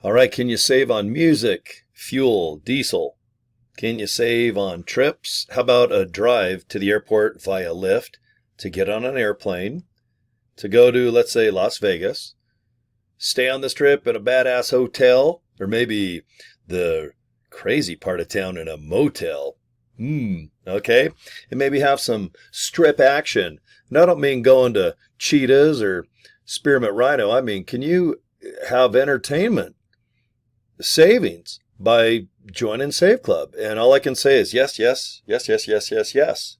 All right, can you save on music, fuel, diesel? Can you save on trips? How about a drive to the airport via Lyft to get on an airplane, to go to, let's say, Las Vegas, stay on this trip in a badass hotel, or maybe the crazy part of town in a motel? Okay. And maybe have some strip action. And I don't mean going to Cheetahs or Spearmint Rhino. I mean, can you have entertainment savings by joining Save Club? And all I can say is yes, yes, yes, yes, yes, yes, yes.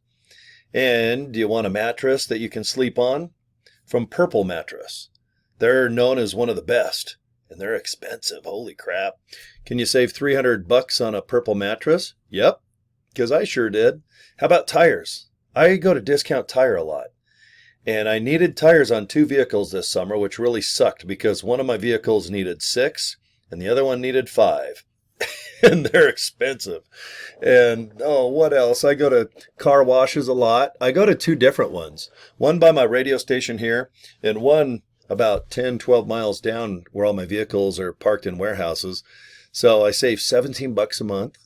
And do you want a mattress that you can sleep on? From Purple Mattress. They're known as one of the best, and they're expensive. Holy crap. Can you save $300 on a Purple mattress? Yep, because I sure did. How about tires? I go to Discount Tire a lot. And I needed tires on 2 vehicles this summer, which really sucked because one of my vehicles needed 6 and the other one needed 5. And they're expensive. And what else? I go to car washes a lot. I go to 2 different ones. One by my radio station here and one about 10, 12 miles down where all my vehicles are parked in warehouses. So I save $17 a month.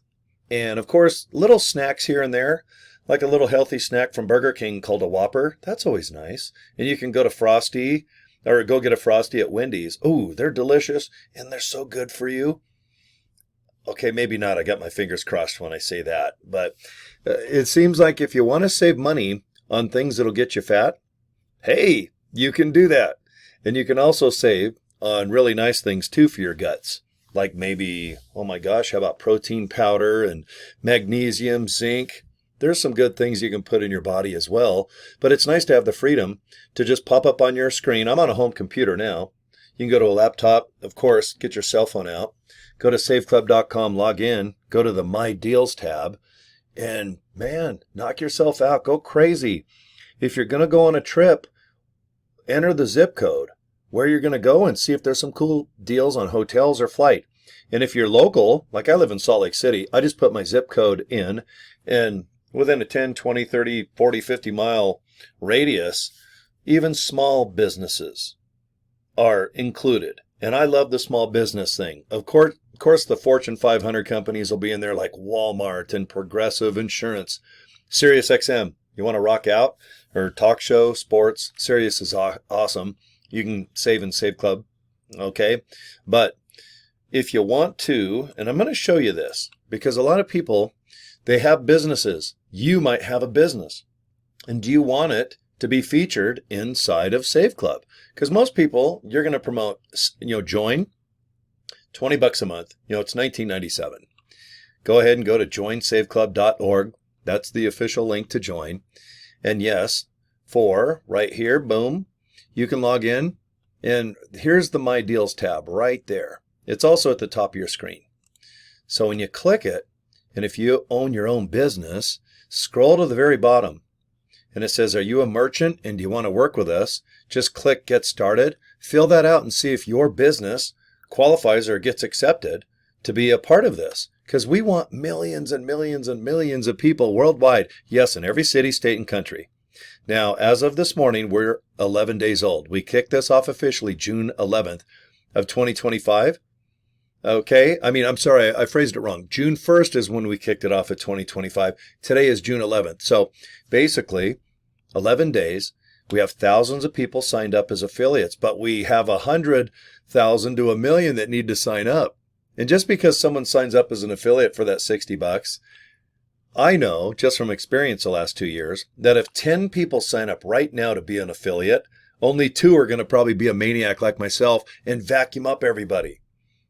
And of course, little snacks here and there, like a little healthy snack from Burger King called a Whopper. That's always nice. And you can go to Frosty or go get a Frosty at Wendy's. Ooh, they're delicious and they're so good for you. Okay, maybe not. I got my fingers crossed when I say that. But it seems like if you want to save money on things that'll get you fat, hey, you can do that. And you can also save on really nice things too for your guts. Like maybe, oh my gosh, how about protein powder and magnesium, zinc? There's some good things you can put in your body as well. But it's nice to have the freedom to just pop up on your screen. I'm on a home computer now. You can go to a laptop, of course, get your cell phone out. Go to saveclub.com, log in, go to the My Deals tab, and man, knock yourself out. Go crazy. If you're going to go on a trip, enter the zip code where you're going to go and see if there's some cool deals on hotels or flight. And if you're local, like I live in Salt Lake City, I just put my zip code in, and within a 10, 20, 30, 40, 50 mile radius, even small businesses are included. And I love the small business thing. Of course, the Fortune 500 companies will be in there like Walmart and Progressive Insurance. Sirius XM, you want to rock out? Or talk show, sports, Sirius is awesome. You can save in Save Club, okay? But if you want to, and I'm going to show you this, because a lot of people, they have businesses. You might have a business. And do you want it to be featured inside of Save Club? Because most people, you're going to promote, join, $20 a month. It's $19.97. Go ahead and go to joinsaveclub.org. That's the official link to join. And yes, right here, boom, you can log in. And here's the My Deals tab right there. It's also at the top of your screen. So when you click it, and if you own your own business, scroll to the very bottom. And it says, are you a merchant and do you want to work with us? Just click Get Started. Fill that out and see if your business qualifies or gets accepted to be a part of this. Because we want millions and millions and millions of people worldwide. Yes, in every city, state, and country. Now, as of this morning, we're 11 days old. We kicked this off officially June 11th of 2025. Okay, I'm sorry, I phrased it wrong. June 1st is when we kicked it off at 2025. Today is June 11th. So basically, 11 days, we have thousands of people signed up as affiliates, but we have 100,000 to 1 million that need to sign up. And just because someone signs up as an affiliate for that $60, I know just from experience the last 2 years that if 10 people sign up right now to be an affiliate, only 2 are going to probably be a maniac like myself and vacuum up everybody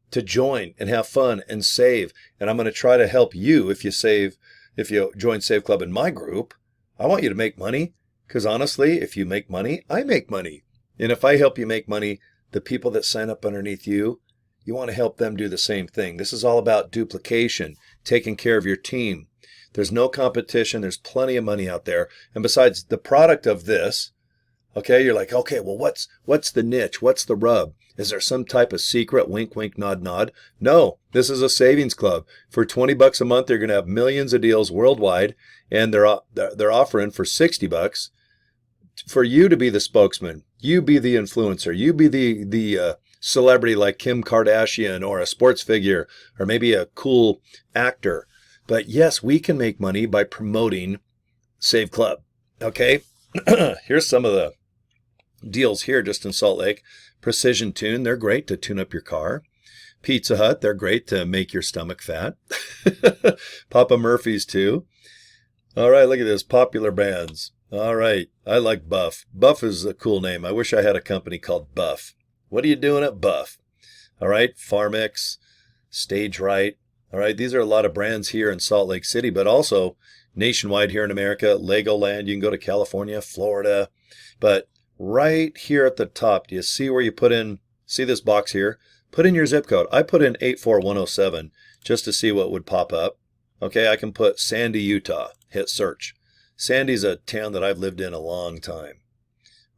to join and have fun and save. And I'm going to try to help you if you join Save Club in my group. I want you to make money because honestly, if you make money, I make money. And if I help you make money, the people that sign up underneath you, you want to help them do the same thing. This is all about duplication, taking care of your team. There's no competition. There's plenty of money out there. And besides the product of this, okay, you're like, okay, well, what's the niche? What's the rub? Is there some type of secret wink, wink, nod, nod? No, this is a savings club. For $20 a month, they're going to have millions of deals worldwide, and they're offering for $60 for you to be the spokesman. You be the influencer. You be the celebrity like Kim Kardashian or a sports figure or maybe a cool actor. But yes, we can make money by promoting Save Club. Okay, here's some of the deals here just in Salt Lake. Precision Tune, they're great to tune up your car. Pizza Hut, they're great to make your stomach fat. Papa Murphy's too. All right, look at this. Popular brands. All right, I like Buff. Buff is a cool name. I wish I had a company called Buff. What are you doing at Buff? All right, Farmix, Stage Right. All right, these are a lot of brands here in Salt Lake City, but also nationwide here in America. Legoland, you can go to California, Florida. But right here at the top, do you see where you put in, see this box here? Put in your zip code. I put in 84107 just to see what would pop up. Okay, I can put Sandy, Utah. Hit search. Sandy's a town that I've lived in a long time.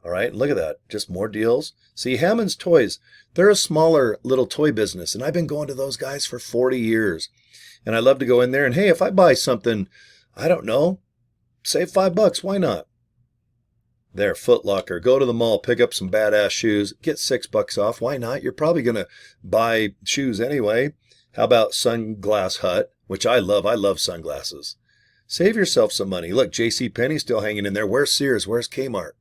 All right, look at that. Just more deals. See, Hammond's Toys, they're a smaller little toy business, and I've been going to those guys for 40 years. And I love to go in there, and hey, if I buy something, I don't know, save $5, why not? There, Foot Locker. Go to the mall, pick up some badass shoes, get $6 off. Why not? You're probably going to buy shoes anyway. How about Sunglass Hut, which I love. I love sunglasses. Save yourself some money. Look, JCPenney's still hanging in there. Where's Sears? Where's Kmart?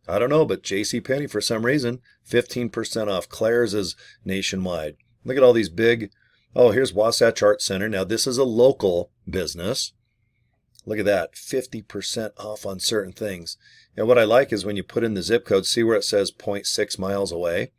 I don't know, but JCPenney, for some reason, 15% off. Claire's is nationwide. Look at all these big. Oh, here's Wasatch Art Center. Now, this is a local business. Look at that, 50% off on certain things. And what I like is when you put in the zip code, see where it says 0.6 miles away.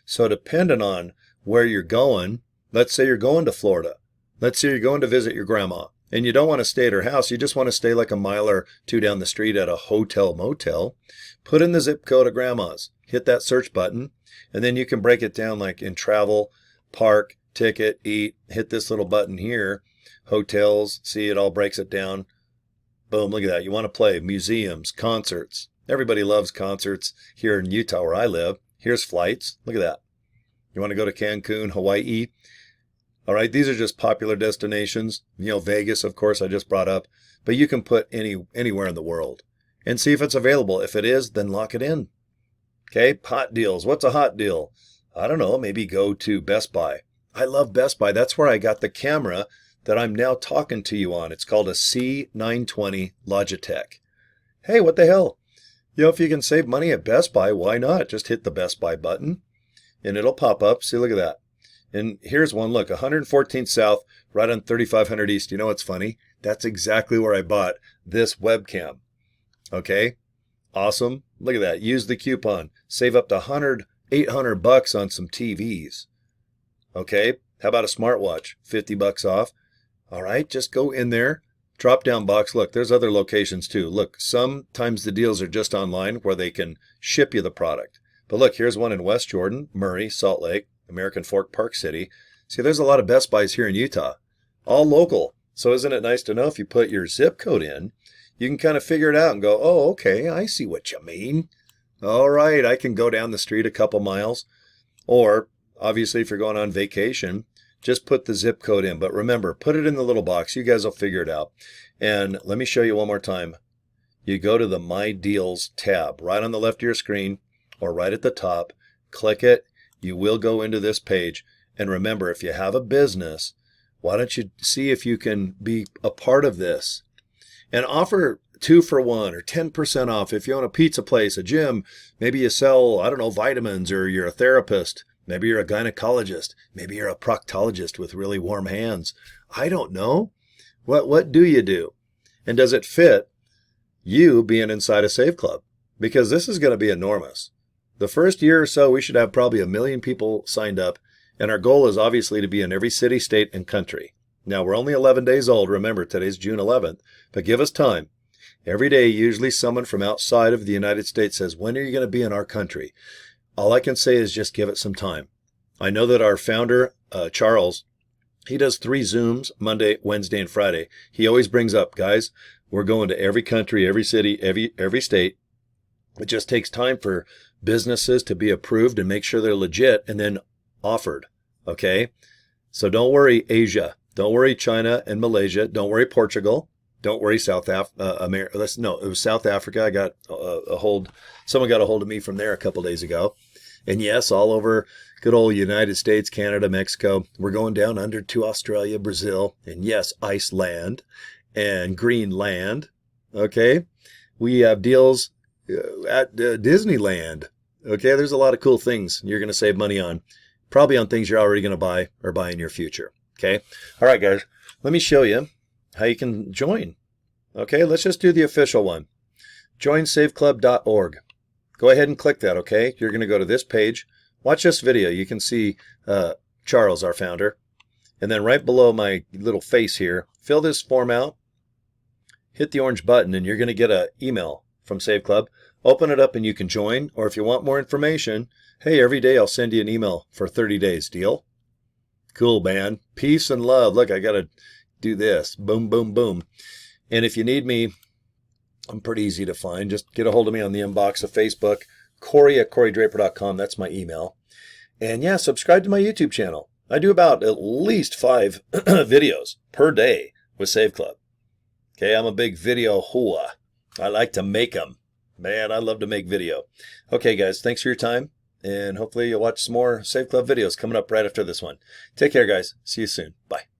So depending on where you're going, let's say you're going to Florida. Let's say you're going to visit your grandma, and you don't want to stay at her house. You just want to stay like a mile or two down the street at a hotel motel. Put in the zip code of grandma's. Hit that search button, and then you can break it down like in travel, park, ticket, eat. Hit this little button here. Hotels, see, it all breaks it down. Boom, look at that. You want to play museums, concerts. Everybody loves concerts here in Utah where I live. Here's flights. Look at that. You want to go to Cancun, Hawaii? All right, these are just popular destinations. You know, Vegas, of course, I just brought up. But you can put anywhere in the world and see if it's available. If it is, then lock it in. Okay, hot deals. What's a hot deal? I don't know, maybe go to Best Buy. I love Best Buy. That's where I got the camera that I'm now talking to you on. It's called a C920 Logitech. Hey, what the hell? You know, if you can save money at Best Buy, why not? Just hit the Best Buy button and it'll pop up. See, look at that. And here's one. Look, 114th South, right on 3500 East. You know what's funny? That's exactly where I bought this webcam. Okay, awesome. Look at that. Use the coupon. Save up to $800 on some TVs. Okay, how about a smartwatch? $50 off. All right, just go in there, drop down box. Look, there's other locations too. Look, sometimes the deals are just online where they can ship you the product. But look, here's one in West Jordan, Murray, Salt Lake, American Fork, Park City. See, there's a lot of Best Buys here in Utah, all local. So isn't it nice to know if you put your zip code in, you can kind of figure it out and go, oh, okay, I see what you mean. All right, I can go down the street a couple miles. Or, obviously, if you're going on vacation, just put the zip code in. But remember, put it in the little box. You guys will figure it out. And let me show you one more time. You go to the My Deals tab right on the left of your screen or right at the top. Click it. You will go into this page. And remember, if you have a business, why don't you see if you can be a part of this and offer 2 for 1 or 10% off. If you own a pizza place, a gym, maybe you sell, I don't know, vitamins, or you're a therapist. Maybe you're a gynecologist. Maybe you're a proctologist with really warm hands. I don't know. What do you do? And does it fit you being inside a Save Club? Because this is going to be enormous. The first year or so, we should have probably 1 million people signed up. And our goal is obviously to be in every city, state, and country. Now, we're only 11 days old. Remember, today's June 11th. But give us time. Every day, usually someone from outside of the United States says, when are you going to be in our country? All I can say is just give it some time. I know that our founder, Charles, he does 3 Zooms, Monday, Wednesday, and Friday. He always brings up, guys, we're going to every country, every city, every state. It just takes time for businesses to be approved and make sure they're legit and then offered. Okay? So don't worry, Asia. Don't worry, China and Malaysia. Don't worry, Portugal. Don't worry, South Africa. No, it was South Africa. I got someone got a hold of me from there a couple days ago. And yes, all over good old United States, Canada, Mexico. We're going down under to Australia, Brazil, and yes, Iceland and Greenland. Okay. We have deals at Disneyland. Okay. There's a lot of cool things you're going to save money on. Probably on things you're already going to buy or buy in your future. Okay. All right, guys. Let me show you how you can join. Okay. Let's just do the official one. Joinsaveclub.org. Go ahead and click that, okay? You're going to go to this page. Watch this video. You can see Charles, our founder. And then right below my little face here, fill this form out, hit the orange button, and you're going to get an email from Save Club. Open it up and you can join. Or if you want more information, hey, every day I'll send you an email for 30 days. Deal? Cool, man. Peace and love. Look, I got to do this. Boom, boom, boom. And if you need me, I'm pretty easy to find. Just get a hold of me on the inbox of Facebook. Cory at CoryDraper.com. That's my email. And yeah, subscribe to my YouTube channel. I do about at least 5 videos per day with Save Club. Okay, I'm a big video hua. I like to make them. Man, I love to make video. Okay, guys, thanks for your time. And hopefully you'll watch some more Save Club videos coming up right after this one. Take care, guys. See you soon. Bye.